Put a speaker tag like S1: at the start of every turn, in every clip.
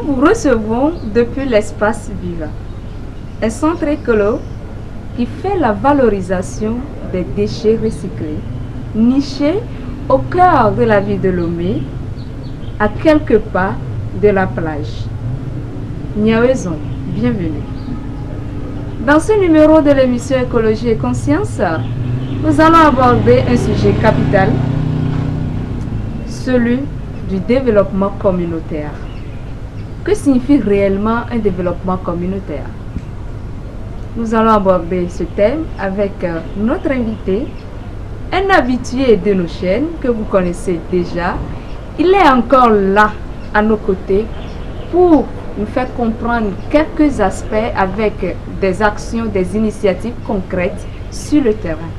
S1: Nous vous recevons depuis l'espace Viva, un centre écolo qui fait la valorisation des déchets recyclés, niché au cœur de la ville de Lomé, à quelques pas de la plage. Niaouzon, bienvenue. Dans ce numéro de l'émission Écologie et Conscience, nous allons aborder un sujet capital, celui du développement communautaire. Que signifie réellement un développement communautaire? Nous allons aborder ce thème avec notre invité, un habitué de nos chaînes que vous connaissez déjà. Il est encore là à nos côtés pour nous faire comprendre quelques aspects avec des actions, des initiatives concrètes sur le terrain.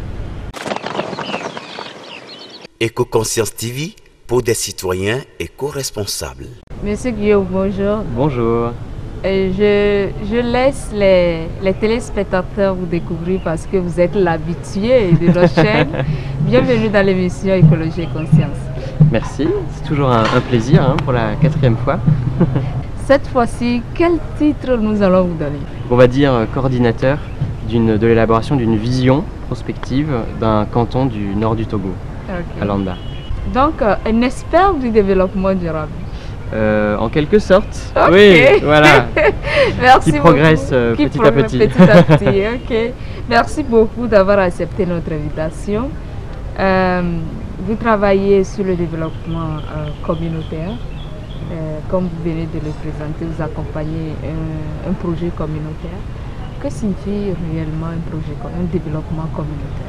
S2: Éco-Conscience TV pour des citoyens éco-responsables.
S1: Monsieur Guillaume, bonjour.
S3: Bonjour.
S1: Je laisse les téléspectateurs vous découvrir parce que vous êtes l'habitué de nos chaînes. Bienvenue dans l'émission Écologie et Conscience.
S3: Merci, c'est toujours un plaisir pour la 4e fois.
S1: Cette fois-ci, quel titre nous allons vous donner?
S3: On va dire coordinateur de l'élaboration d'une vision prospective d'un canton du nord du Togo, à Landa.
S1: Donc, un expert du développement durable.
S3: En quelque sorte,
S1: okay.
S3: Oui, voilà.
S1: Merci
S3: qui progresse petit à petit.
S1: Okay. Merci beaucoup d'avoir accepté notre invitation. Vous travaillez sur le développement communautaire. Comme vous venez de le présenter, vous accompagnez un projet communautaire. Que signifie réellement un développement communautaire?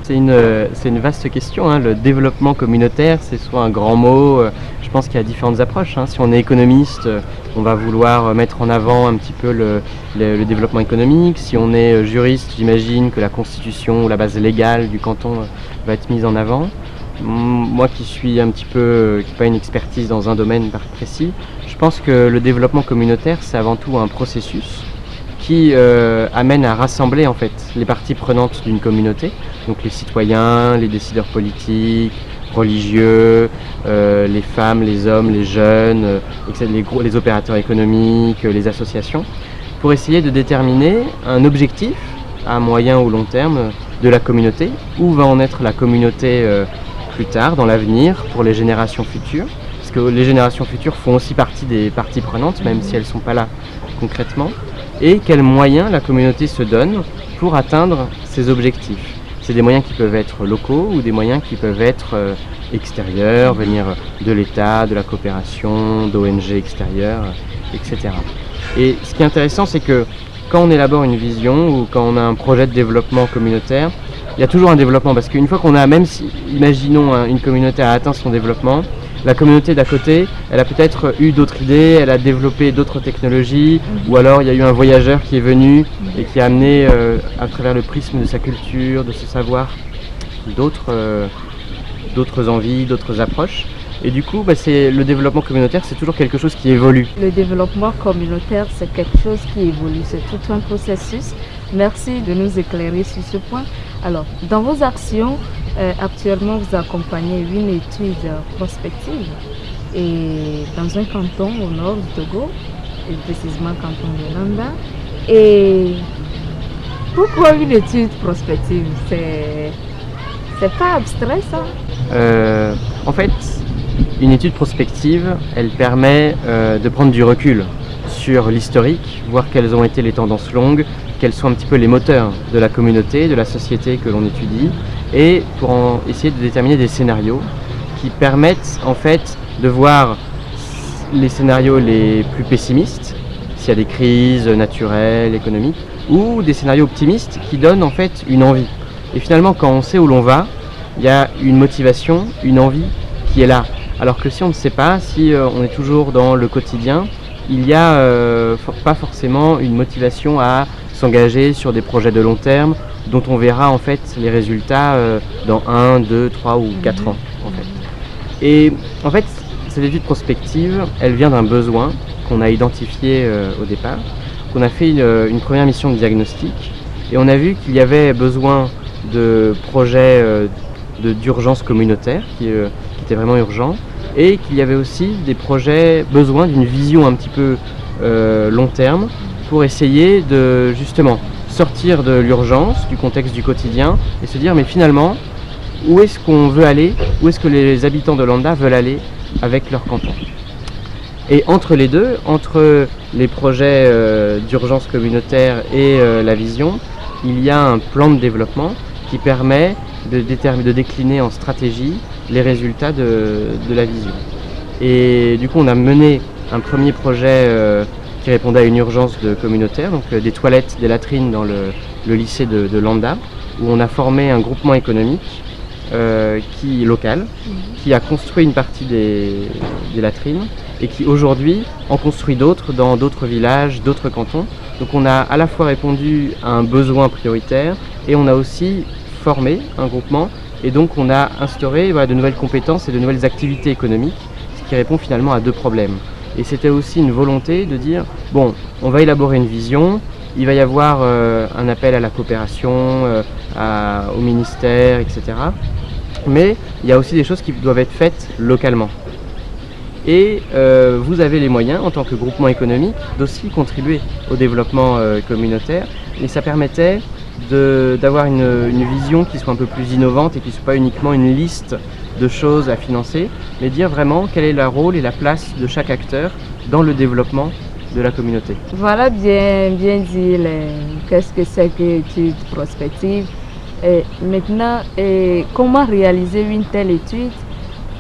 S3: C'est une vaste question. Le développement communautaire, c'est soit un grand mot. Je pense qu'il y a différentes approches. Si on est économiste, on va vouloir mettre en avant un petit peu le développement économique. Si on est juriste, j'imagine que la constitution ou la base légale du canton va être mise en avant. Moi qui suis un petit peu, qui n'ai pas une expertise dans un domaine précis, je pense que le développement communautaire, c'est avant tout un processus qui amène à rassembler en fait les parties prenantes d'une communauté, donc les citoyens, les décideurs politiques, religieux, les femmes, les hommes, les jeunes, les opérateurs économiques, les associations, pour essayer de déterminer un objectif à moyen ou long terme de la communauté, où va en être la communauté plus tard, dans l'avenir, pour les générations futures, parce que les générations futures font aussi partie des parties prenantes, même si elles ne sont pas là concrètement, et quels moyens la communauté se donne pour atteindre ses objectifs. C'est des moyens qui peuvent être locaux ou des moyens qui peuvent être extérieurs, venir de l'État, de la coopération, d'ONG extérieures, etc. Et ce qui est intéressant, c'est que quand on élabore une vision ou quand on a un projet de développement communautaire, il y a toujours un développement, parce qu'une fois qu'on a, même si, imaginons, une communauté a atteint son développement, la communauté d'à côté, elle a peut-être eu d'autres idées, elle a développé d'autres technologies, ou alors il y a eu un voyageur qui est venu et qui a amené, à travers le prisme de sa culture, de ce savoir, d'autres envies, d'autres approches. Et du coup, le développement communautaire, c'est toujours quelque chose qui évolue.
S1: Le développement communautaire, c'est quelque chose qui évolue, c'est tout un processus. Merci de nous éclairer sur ce point. Alors, dans vos actions, actuellement, vous accompagnez une étude prospective et dans un canton au nord du Togo, et précisément canton de Landa. Et pourquoi une étude prospective? C'est pas abstrait, ça?
S3: En fait, une étude prospective, elle permet de prendre du recul sur l'historique, voir quelles ont été les tendances longues, quels sont un petit peu les moteurs de la communauté, de la société que l'on étudie, et pour essayer de déterminer des scénarios qui permettent en fait de voir les scénarios les plus pessimistes, s'il y a des crises naturelles, économiques, ou des scénarios optimistes qui donnent en fait une envie. Et finalement, quand on sait où l'on va, il y a une motivation, une envie qui est là. Alors que si on ne sait pas, si on est toujours dans le quotidien, il n'y a pas forcément une motivation à s'engager sur des projets de long terme dont on verra en fait les résultats dans 1, 2, 3 ou 4 ans en fait. Et en fait, cette étude prospective, elle vient d'un besoin qu'on a identifié au départ, qu'on a fait une première mission de diagnostic et on a vu qu'il y avait besoin de projets d'urgence communautaire qui étaient vraiment urgents, et qu'il y avait aussi des projets, besoin d'une vision un petit peu long terme pour essayer de justement sortir de l'urgence, du contexte du quotidien et se dire mais finalement où est-ce qu'on veut aller, où est-ce que les habitants de Landa veulent aller avec leur canton. Et entre les deux, entre les projets d'urgence communautaire et la vision, il y a un plan de développement qui permet de décliner en stratégie les résultats de la vision. Et du coup, on a mené un premier projet qui répondait à une urgence communautaire, donc des toilettes, des latrines dans le lycée de Landa, où on a formé un groupement économique local, qui a construit une partie des latrines et qui aujourd'hui en construit d'autres dans d'autres villages, d'autres cantons. Donc on a à la fois répondu à un besoin prioritaire et on a aussi formé un groupement et donc on a instauré de nouvelles compétences et de nouvelles activités économiques, ce qui répond finalement à deux problèmes. Et c'était aussi une volonté de dire, bon, on va élaborer une vision, il va y avoir un appel à la coopération, au ministère, etc. Mais il y a aussi des choses qui doivent être faites localement. Et vous avez les moyens, en tant que groupement économique, d'aussi contribuer au développement communautaire. Et ça permettait d'avoir une vision qui soit un peu plus innovante et qui ne soit pas uniquement une liste de choses à financer, mais dire vraiment quel est le rôle et la place de chaque acteur dans le développement de la communauté.
S1: Voilà bien dit qu'est-ce que c'est que l'étude prospective. Et maintenant, comment réaliser une telle étude?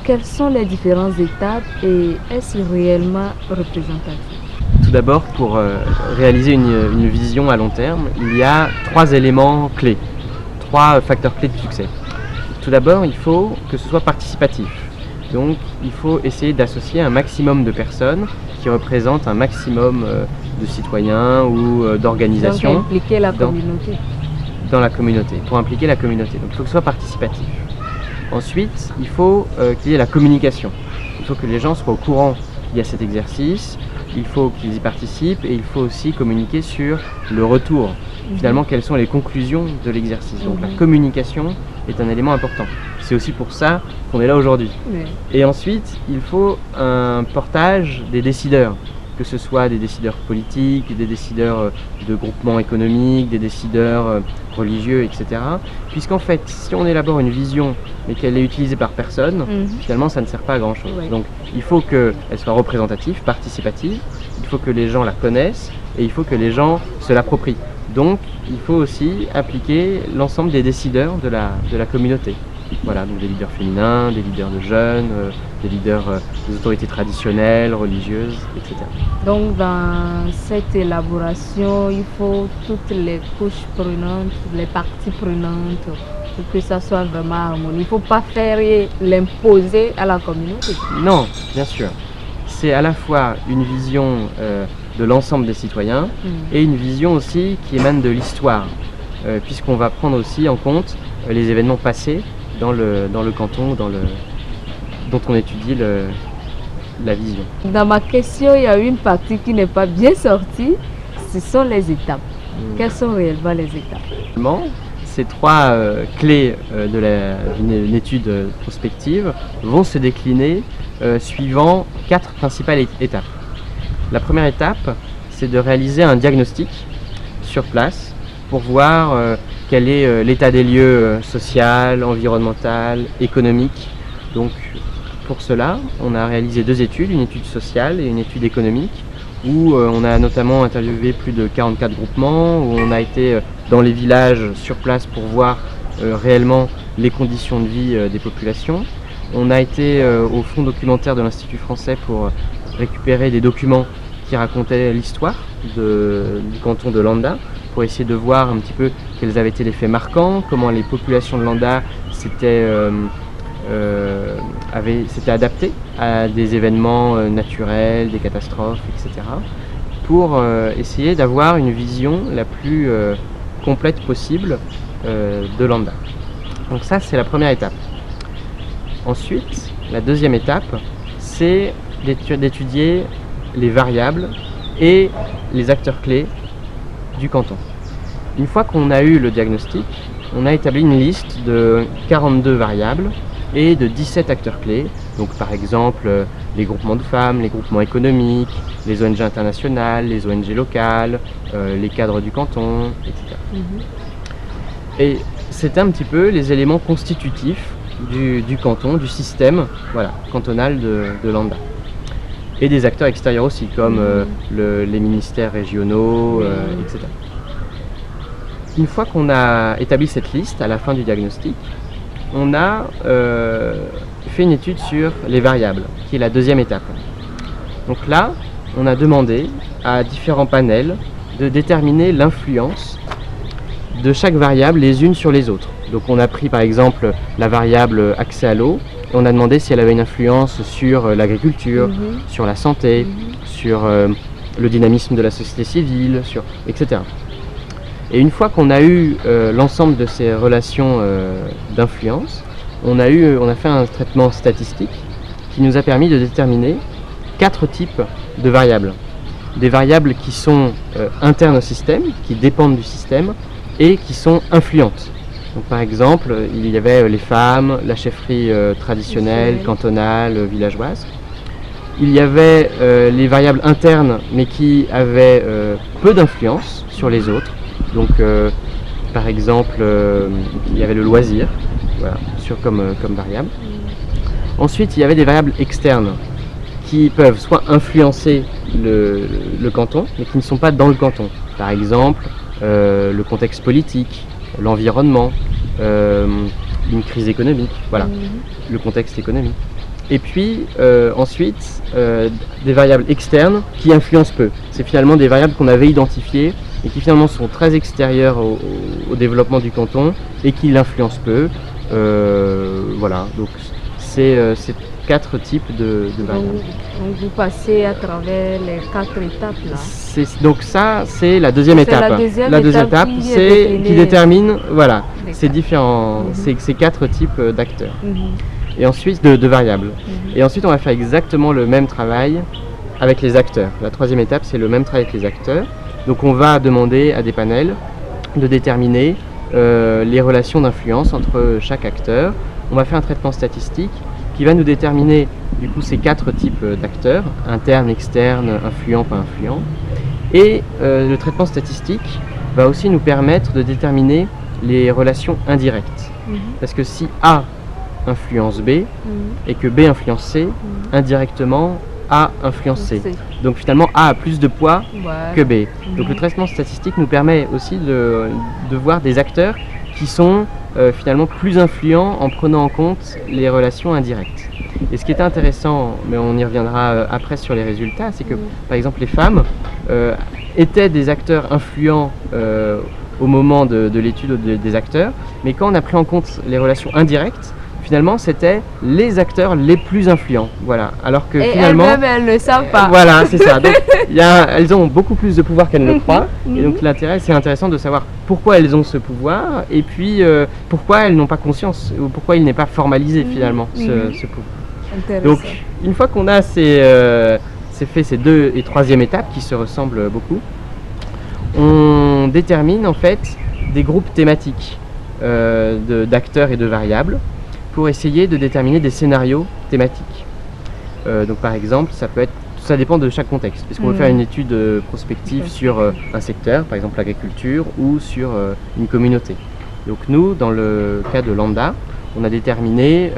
S1: Quelles sont les différentes étapes et est-ce réellement représentatif?
S3: Tout d'abord, pour réaliser une vision à long terme, il y a 3 éléments clés, 3 facteurs clés de succès. Tout d'abord, il faut que ce soit participatif. Donc, il faut essayer d'associer un maximum de personnes qui représentent un maximum de citoyens ou d'organisations.
S1: Donc, impliquer la communauté.
S3: Dans la communauté, pour impliquer la communauté. Donc, il faut que ce soit participatif. Ensuite, il faut qu'il y ait la communication. Il faut que les gens soient au courant qu'il y a cet exercice, il faut qu'ils y participent et il faut aussi communiquer sur le retour. Finalement, quelles sont les conclusions de l'exercice. Donc la communication est un élément important. C'est aussi pour ça qu'on est là aujourd'hui. Et ensuite, il faut un portage des décideurs, que ce soit des décideurs politiques, des décideurs de groupements économiques, des décideurs religieux, etc. Puisqu'en fait, si on élabore une vision mais qu'elle est utilisée par personne, finalement ça ne sert pas à grand chose. Donc il faut qu'elle soit représentative, participative, il faut que les gens la connaissent et il faut que les gens se l'approprient. Donc il faut aussi appliquer l'ensemble des décideurs de la communauté. Voilà, donc des leaders féminins, des leaders de jeunes, des leaders des autorités traditionnelles, religieuses, etc.
S1: Donc dans cette élaboration, il faut toutes les couches prenantes, les parties prenantes, pour que ça soit vraiment harmonieux. Il ne faut pas faire et l'imposer à la communauté.
S3: Non, bien sûr. C'est à la fois une vision de l'ensemble des citoyens et une vision aussi qui émane de l'histoire, puisqu'on va prendre aussi en compte les événements passés dans le canton dont on étudie la vision.
S1: Dans ma question, il y a une partie qui n'est pas bien sortie, ce sont les étapes. Quelles sont réellement les étapes?
S3: Ces 3 clés d'une étude prospective vont se décliner suivant 4 principales étapes. La première étape, c'est de réaliser un diagnostic sur place pour voir quel est l'état des lieux social, environnemental, économique. Donc pour cela, on a réalisé 2 études, une étude sociale et une étude économique, où on a notamment interviewé plus de 44 groupements, où on a été dans les villages sur place pour voir réellement les conditions de vie des populations. On a été au fonds documentaire de l'Institut français pour récupérer des documents qui racontaient l'histoire du canton de Landa, pour essayer de voir un petit peu quels avaient été les faits marquants, comment les populations de Landa s'étaient adaptées à des événements naturels, des catastrophes, etc. pour essayer d'avoir une vision la plus complète possible de Landa. Donc ça, c'est la première étape. Ensuite, la deuxième étape, c'est d'étudier les variables et les acteurs clés du canton. Une fois qu'on a eu le diagnostic, on a établi une liste de 42 variables et de 17 acteurs clés. Donc par exemple, les groupements de femmes, les groupements économiques, les ONG internationales, les ONG locales, les cadres du canton, etc. Et c'est un petit peu les éléments constitutifs du canton, du système cantonal de Landa. Et des acteurs extérieurs aussi, comme les ministères régionaux, etc. Une fois qu'on a établi cette liste, à la fin du diagnostic, on a fait une étude sur les variables, qui est la deuxième étape. Donc là, on a demandé à différents panels de déterminer l'influence de chaque variable les unes sur les autres. Donc on a pris par exemple la variable accès à l'eau, et on a demandé si elle avait une influence sur l'agriculture, sur la santé, sur le dynamisme de la société civile, etc. Et une fois qu'on a eu l'ensemble de ces relations d'influence, on a fait un traitement statistique qui nous a permis de déterminer 4 types de variables. Des variables qui sont internes au système, qui dépendent du système et qui sont influentes. Donc, par exemple, il y avait les femmes, la chefferie traditionnelle, cantonale, villageoise. Il y avait les variables internes mais qui avaient peu d'influence sur les autres. Donc, par exemple, il y avait le loisir, comme variable. Ensuite, il y avait des variables externes qui peuvent soit influencer le canton, mais qui ne sont pas dans le canton. Par exemple, le contexte politique, l'environnement, une crise économique, le contexte économique. Et puis ensuite, des variables externes qui influencent peu. C'est finalement des variables qu'on avait identifiées et qui finalement sont très extérieures au développement du canton et qui l'influencent peu. Donc c'est 4 types de variables.
S1: Donc vous passez à travers les 4 étapes là.
S3: Donc ça, c'est la deuxième étape.
S1: La deuxième étape
S3: qui détermine ces différents, ces 4 types d'acteurs. Et ensuite de variables. Et ensuite on va faire exactement le même travail avec les acteurs. La troisième étape, c'est le même travail avec les acteurs. Donc on va demander à des panels de déterminer les relations d'influence entre chaque acteur. On va faire un traitement statistique qui va nous déterminer du coup ces 4 types d'acteurs, internes, externes, influents, pas influents. Et le traitement statistique va aussi nous permettre de déterminer les relations indirectes. Parce que si A influence B et que B influence C, indirectement A influence C. Donc finalement A a plus de poids que B. Donc le traitement statistique nous permet aussi de voir des acteurs qui sont finalement plus influents en prenant en compte les relations indirectes. Et ce qui est intéressant, mais on y reviendra après sur les résultats, c'est que par exemple les femmes étaient des acteurs influents au moment de l'étude des acteurs, mais quand on a pris en compte les relations indirectes, finalement c'était les acteurs les plus influents. Alors que finalement
S1: elles ne le savent pas.
S3: C'est ça. Donc elles ont beaucoup plus de pouvoir qu'elles ne le croient. Et donc l'intérêt, c'est intéressant de savoir pourquoi elles ont ce pouvoir et puis pourquoi elles n'ont pas conscience ou pourquoi il n'est pas formalisé finalement ce pouvoir. Donc une fois qu'on a fait ces 2 et 3e étapes qui se ressemblent beaucoup, on détermine en fait des groupes thématiques d'acteurs et de variables pour essayer de déterminer des scénarios thématiques. Donc par exemple, ça dépend de chaque contexte, puisqu'on veut faire une étude prospective sur un secteur, par exemple l'agriculture, ou sur une communauté. Donc nous, dans le cas de Landa, on a déterminé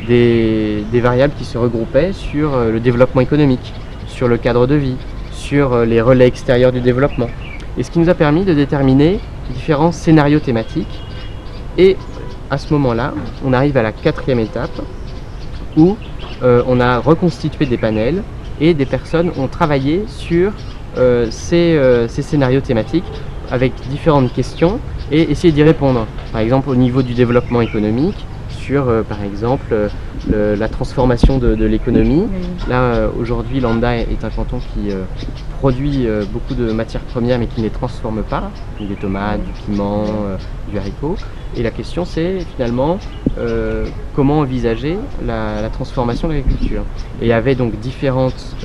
S3: des variables qui se regroupaient sur le développement économique, sur le cadre de vie, sur les relais extérieurs du développement. Et ce qui nous a permis de déterminer différents scénarios thématiques. Et à ce moment-là, on arrive à la 4e étape où on a reconstitué des panels et des personnes ont travaillé sur ces scénarios thématiques avec différentes questions et essayer d'y répondre. Par exemple, au niveau du développement économique, sur par exemple la transformation de l'économie. Là, aujourd'hui, Landa est un canton qui produit beaucoup de matières premières mais qui ne les transforme pas, des tomates, du piment, du haricot. Et la question c'est finalement comment envisager la transformation de l'agriculture. Et il y avait donc différentes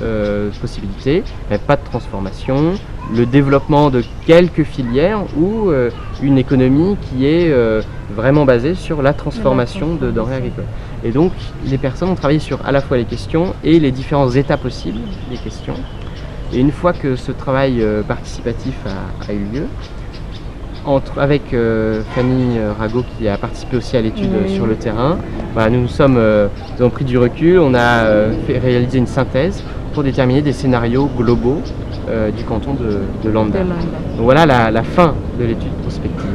S3: possibilités. Il n'y avait pas de transformation, le développement de quelques filières ou une économie qui est vraiment basée sur la transformation de denrées agricoles. Et donc les personnes ont travaillé sur à la fois les questions et les différents états possibles des questions. Et une fois que ce travail participatif a eu lieu, avec Fanny Rago qui a participé aussi à l'étude sur le terrain, nous avons pris du recul, on a réalisé une synthèse pour déterminer des scénarios globaux du canton de Landa. Donc voilà la fin de l'étude prospective.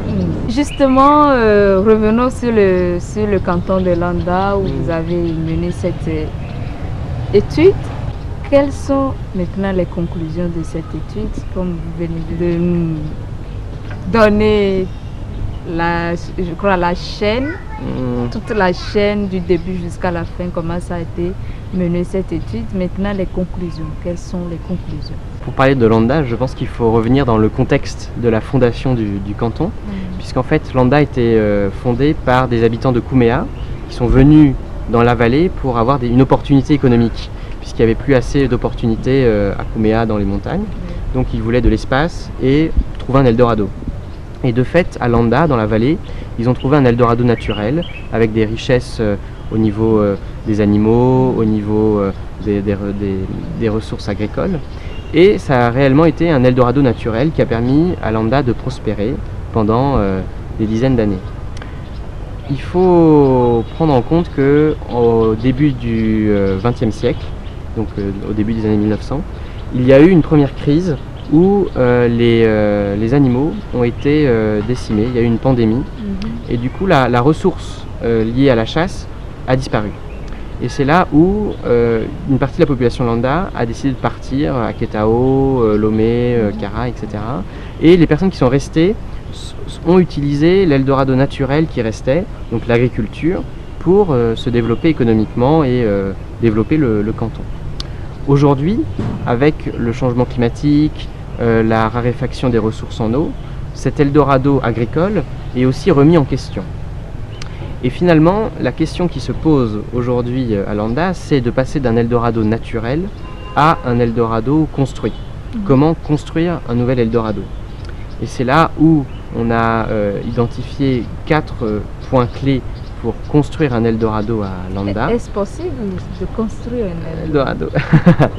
S1: Justement, revenons sur le canton de Landa où vous avez mené cette étude. Quelles sont maintenant les conclusions de cette étude? Comme vous venez de nous donner je crois la chaîne, toute la chaîne du début jusqu'à la fin, comment ça a été mené cette étude. Maintenant les conclusions, quelles sont les conclusions?
S3: Pour parler de Landa, je pense qu'il faut revenir dans le contexte de la fondation du canton, puisqu'en fait Landa a été fondée par des habitants de Kouméa qui sont venus dans la vallée pour avoir une opportunité économique, puisqu'il n'y avait plus assez d'opportunités à Kouméa dans les montagnes. Donc ils voulaient de l'espace et trouver un Eldorado. Et de fait, à Landa, dans la vallée, ils ont trouvé un Eldorado naturel avec des richesses au niveau des animaux, au niveau des ressources agricoles. Et ça a réellement été un Eldorado naturel qui a permis à Landa de prospérer pendant des dizaines d'années. Il faut prendre en compte qu'au début du XXe siècle, donc au début des années 1900, il y a eu une première crise où les animaux ont été décimés, il y a eu une pandémie, et du coup la ressource liée à la chasse a disparu. Et c'est là où une partie de la population Landa a décidé de partir à Ketao, Lomé, Kara, etc. Et les personnes qui sont restées ont utilisé l'Eldorado naturel qui restait, donc l'agriculture, pour se développer économiquement et développer le canton. Aujourd'hui, avec le changement climatique, la raréfaction des ressources en eau, cet Eldorado agricole est aussi remis en question. Et finalement, la question qui se pose aujourd'hui à Landa, c'est de passer d'un Eldorado naturel à un Eldorado construit. Comment construire un nouvel Eldorado? Et c'est là où on a identifié 4 points clés pour construire un Eldorado à Landa.
S1: Est-ce possible de construire un
S3: Eldorado?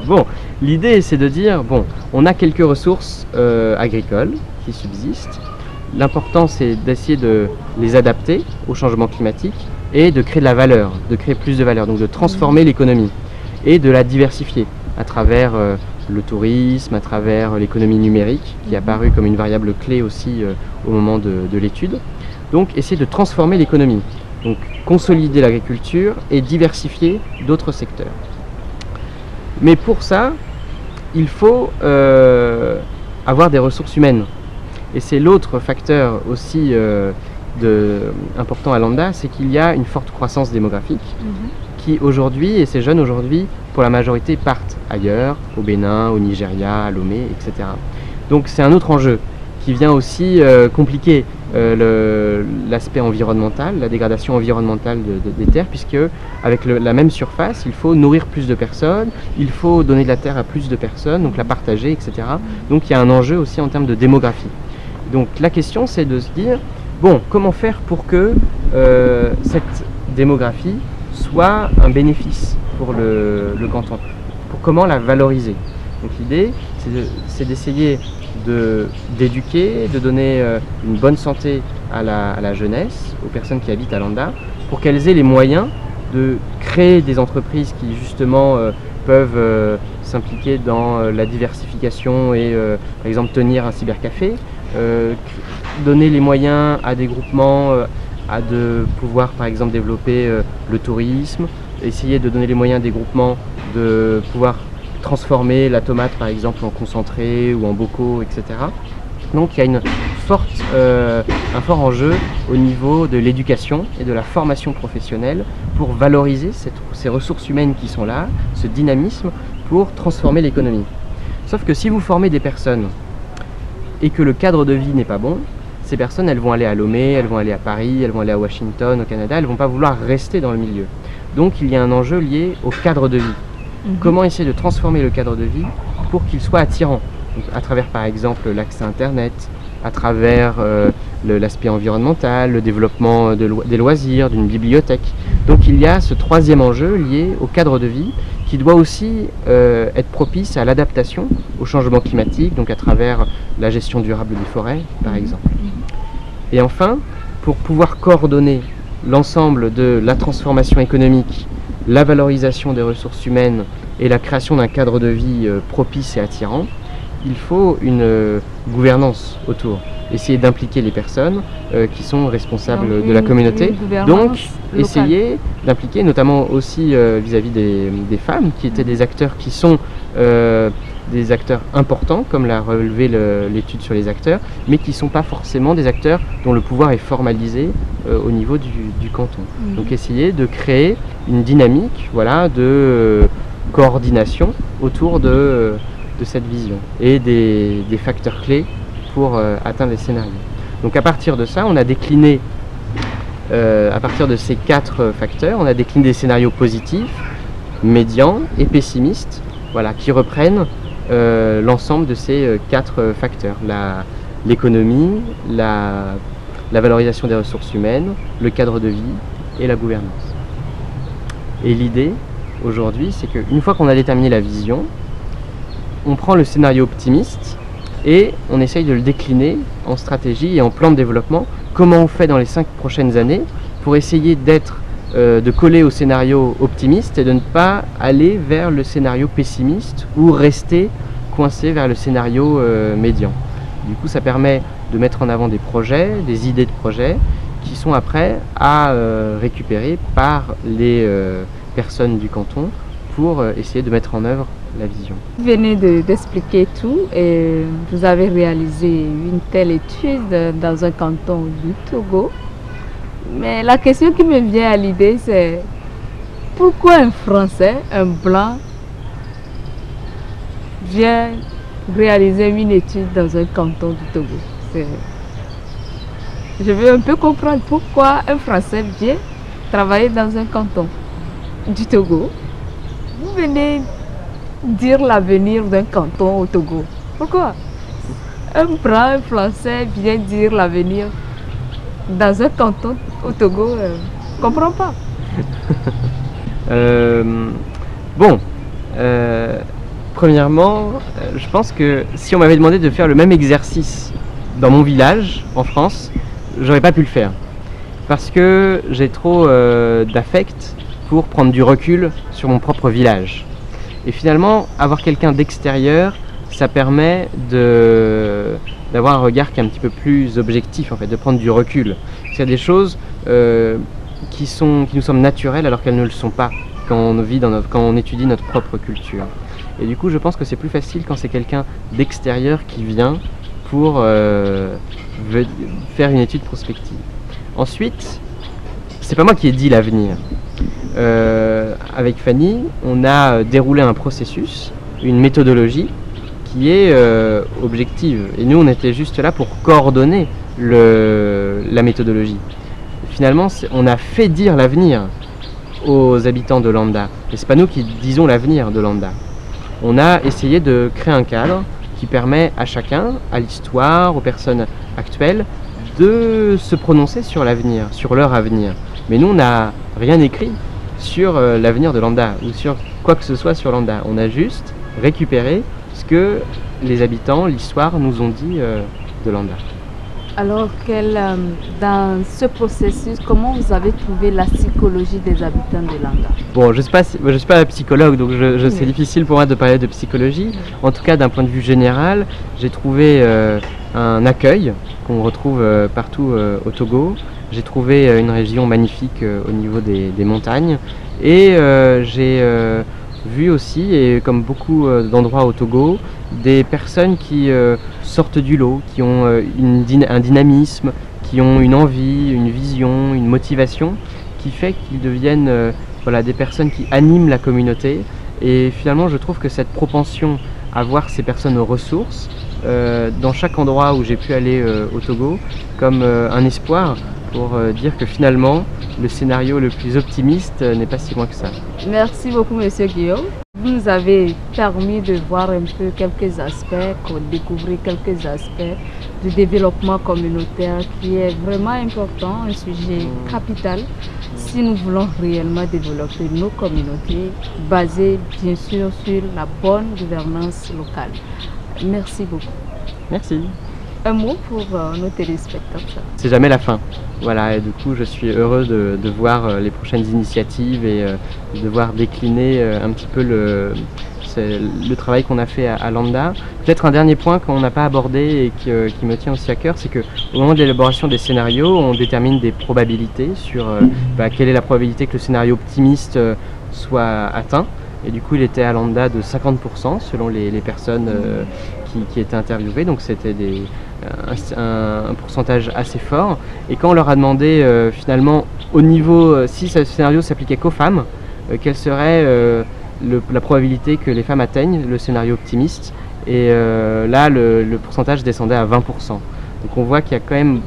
S3: Bon, l'idée c'est de dire, bon, on a quelques ressources agricoles qui subsistent. L'important c'est d'essayer de les adapter au changement climatique et de créer de la valeur, de créer plus de valeur, donc de transformer l'économie et de la diversifier à travers le tourisme, à travers l'économie numérique qui est apparue comme une variable clé aussi au moment de l'étude. Donc essayer de transformer l'économie. Donc consolider l'agriculture et diversifier d'autres secteurs. Mais pour ça, il faut avoir des ressources humaines. Et c'est l'autre facteur aussi important à Landa, c'est qu'il y a une forte croissance démographique qui aujourd'hui, et ces jeunes aujourd'hui, pour la majorité partent ailleurs, au Bénin, au Nigeria, à Lomé, etc. Donc c'est un autre enjeu qui vient aussi compliquer l'aspect environnemental, la dégradation environnementale des terres, puisque avec la même surface, il faut nourrir plus de personnes, il faut donner de la terre à plus de personnes, donc la partager, etc. Donc il y a un enjeu aussi en termes de démographie. Donc la question c'est de se dire, bon, comment faire pour que cette démographie soit un bénéfice pour le canton, pour comment la valoriser. Donc l'idée c'est d'essayer d'éduquer, de donner une bonne santé à la jeunesse, aux personnes qui habitent à Landa, pour qu'elles aient les moyens de créer des entreprises qui justement peuvent s'impliquer dans la diversification et par exemple tenir un cybercafé, donner les moyens à des groupements de pouvoir par exemple développer le tourisme, essayer de donner les moyens à des groupements de pouvoir transformer la tomate par exemple en concentré ou en bocaux, etc. Donc il y a un fort enjeu au niveau de l'éducation et de la formation professionnelle pour valoriser ces ressources humaines qui sont là, ce dynamisme pour transformer l'économie. Sauf que si vous formez des personnes et que le cadre de vie n'est pas bon, ces personnes, elles vont aller à Lomé, elles vont aller à Paris, elles vont aller à Washington, au Canada, elles ne vont pas vouloir rester dans le milieu. Donc il y a un enjeu lié au cadre de vie. Comment essayer de transformer le cadre de vie pour qu'il soit attirant, donc, à travers par exemple l'accès Internet, à travers l'aspect environnemental, le développement des loisirs, d'une bibliothèque. Donc il y a ce troisième enjeu lié au cadre de vie qui doit aussi être propice à l'adaptation au changement climatique, donc à travers la gestion durable des forêts par exemple. Et enfin, pour pouvoir coordonner l'ensemble de la transformation économique, la valorisation des ressources humaines et la création d'un cadre de vie propice et attirant, il faut une gouvernance autour. Essayer d'impliquer les personnes qui sont responsables de la communauté. Donc, essayer d'impliquer notamment aussi vis-à-vis des femmes qui étaient des acteurs qui sont des acteurs importants, comme l'a relevé l'étude sur les acteurs, mais qui ne sont pas forcément des acteurs dont le pouvoir est formalisé au niveau du canton. Donc essayer de créer une dynamique de coordination autour de cette vision et des facteurs clés pour atteindre les scénarios. Donc à partir de ça, on a décliné, à partir de ces 4 facteurs, on a décliné des scénarios positifs, médians et pessimistes, qui reprennent l'ensemble de ces 4 facteurs. L'économie, la valorisation des ressources humaines, le cadre de vie et la gouvernance. Et l'idée aujourd'hui, c'est qu'une fois qu'on a déterminé la vision, on prend le scénario optimiste et on essaye de le décliner en stratégie et en plan de développement. Comment on fait dans les 5 prochaines années pour essayer de coller au scénario optimiste et de ne pas aller vers le scénario pessimiste ou rester coincé vers le scénario médian. Du coup, ça permet de mettre en avant des projets, des idées de projets qui sont après à récupérer par les personnes du canton pour essayer de mettre en œuvre la vision.
S1: Vous venez d'expliquer tout et vous avez réalisé une telle étude dans un canton du Togo. Mais la question qui me vient à l'idée, c'est pourquoi un Français, un Blanc, vient réaliser une étude dans un canton du Togo? Je veux un peu comprendre pourquoi un Français vient travailler dans un canton du Togo. Vous venez dire l'avenir d'un canton au Togo. Pourquoi un Blanc, un Français vient dire l'avenir dans un canton au Togo? Je ne comprends pas.
S3: Premièrement, je pense que si on m'avait demandé de faire le même exercice dans mon village, en France, j'aurais pas pu le faire. Parce que j'ai trop d'affect pour prendre du recul sur mon propre village. Et finalement, avoir quelqu'un d'extérieur, ça permet d'avoir un regard qui est un petit peu plus objectif, en fait, de prendre du recul. Il y a des choses qui nous semblent naturelles alors qu'elles ne le sont pas quand on étudie notre propre culture. Et du coup, je pense que c'est plus facile quand c'est quelqu'un d'extérieur qui vient pour faire une étude prospective. Ensuite, c'est pas moi qui ai dit l'avenir. Avec Fanny, on a déroulé un processus, une méthodologie qui est objective. Et nous, on était juste là pour coordonner la méthodologie. Finalement, on a fait dire l'avenir aux habitants de Landa. Et c'est pas nous qui disons l'avenir de Landa. On a essayé de créer un cadre qui permet à chacun, à l'histoire, aux personnes actuelles, de se prononcer sur l'avenir, sur leur avenir. Mais nous, on n'a rien écrit sur l'avenir de Landa ou sur quoi que ce soit sur Landa. On a juste récupéré ce que les habitants, l'histoire nous ont dit de Landa.
S1: Alors, dans ce processus, comment vous avez trouvé la psychologie des habitants de Landa?
S3: Bon, je ne suis pas psychologue, donc c'est difficile pour moi de parler de psychologie. En tout cas, d'un point de vue général, j'ai trouvé un accueil qu'on retrouve partout au Togo. J'ai trouvé une région magnifique au niveau des montagnes. Et j'ai vu aussi, et comme beaucoup d'endroits au Togo, des personnes qui sortent du lot, qui ont un dynamisme, qui ont une envie, une vision, une motivation, qui fait qu'ils deviennent des personnes qui animent la communauté. Et finalement, je trouve que cette propension à voir ces personnes aux ressources dans chaque endroit où j'ai pu aller au Togo comme un espoir pour dire que finalement le scénario le plus optimiste n'est pas si loin que ça.
S1: Merci beaucoup Monsieur Guillaume. Vous nous avez permis de voir un peu quelques aspects, de découvrir quelques aspects du développement communautaire qui est vraiment important, un sujet capital si nous voulons réellement développer nos communautés basées bien sûr sur la bonne gouvernance locale. Merci beaucoup.
S3: Merci.
S1: Un mot pour nos téléspectateurs.
S3: C'est jamais la fin. Voilà, et du coup je suis heureux de voir les prochaines initiatives et de voir décliner un petit peu le travail qu'on a fait à Lambda. Peut-être un dernier point qu'on n'a pas abordé et qui me tient aussi à cœur, c'est qu'au moment de l'élaboration des scénarios, on détermine des probabilités sur quelle est la probabilité que le scénario optimiste soit atteint. Et du coup il était à Lambda de 50% selon les personnes qui étaient interviewées, donc c'était un pourcentage assez fort. Et quand on leur a demandé finalement au niveau, si ce scénario s'appliquait qu'aux femmes, quelle serait la probabilité que les femmes atteignent le scénario optimiste, et là le pourcentage descendait à 20%. Donc on voit qu'il y a quand même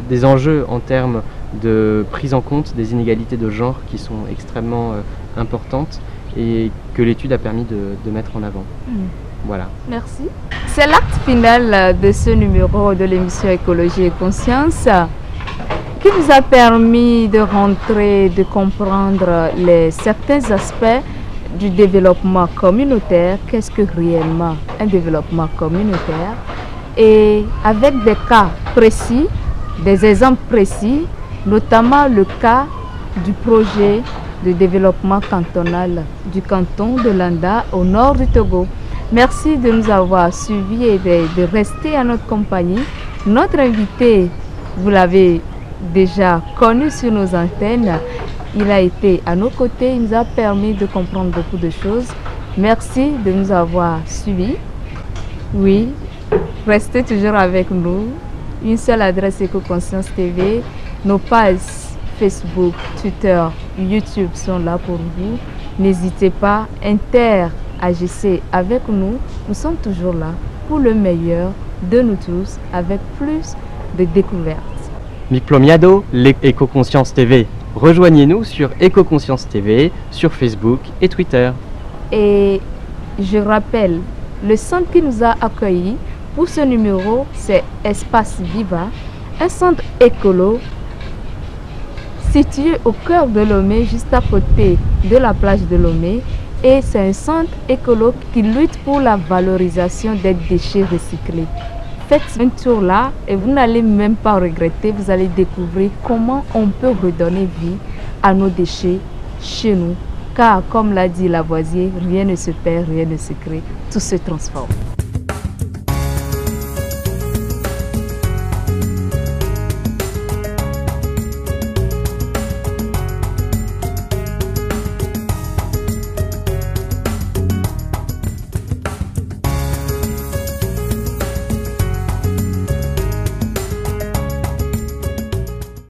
S3: des enjeux en termes de prise en compte des inégalités de genre qui sont extrêmement importantes et que l'étude a permis de mettre en avant. Voilà. Merci.
S1: C'est l'acte final de ce numéro de l'émission Écologie et Conscience qui nous a permis de rentrer, de comprendre certains aspects du développement communautaire. Qu'est-ce que réellement un développement communautaire? Et avec des cas précis, des exemples précis, notamment le cas du projet de développement cantonal du canton de Landa au nord du Togo. Merci de nous avoir suivis et de rester à notre compagnie. Notre invité, vous l'avez déjà connu sur nos antennes. Il a été à nos côtés, il nous a permis de comprendre beaucoup de choses. Merci de nous avoir suivis. Oui, restez toujours avec nous. Une seule adresse Éco-Conscience TV. Nos pages Facebook, Twitter, YouTube sont là pour vous. N'hésitez pas, interagissez avec nous. Nous sommes toujours là pour le meilleur de nous tous, avec plus de découvertes.
S3: Micplomiado, Éco-Conscience TV. Rejoignez-nous sur Éco-Conscience TV, sur Facebook et Twitter.
S1: Et je rappelle, le centre qui nous a accueillis pour ce numéro, c'est Espace Viva, un centre écolo situé au cœur de Lomé, juste à côté de la plage de Lomé. Et c'est un centre écolo qui lutte pour la valorisation des déchets recyclés. Faites un tour là et vous n'allez même pas regretter. Vous allez découvrir comment on peut redonner vie à nos déchets chez nous. Car comme l'a dit Lavoisier, rien ne se perd, rien ne se crée, tout se transforme.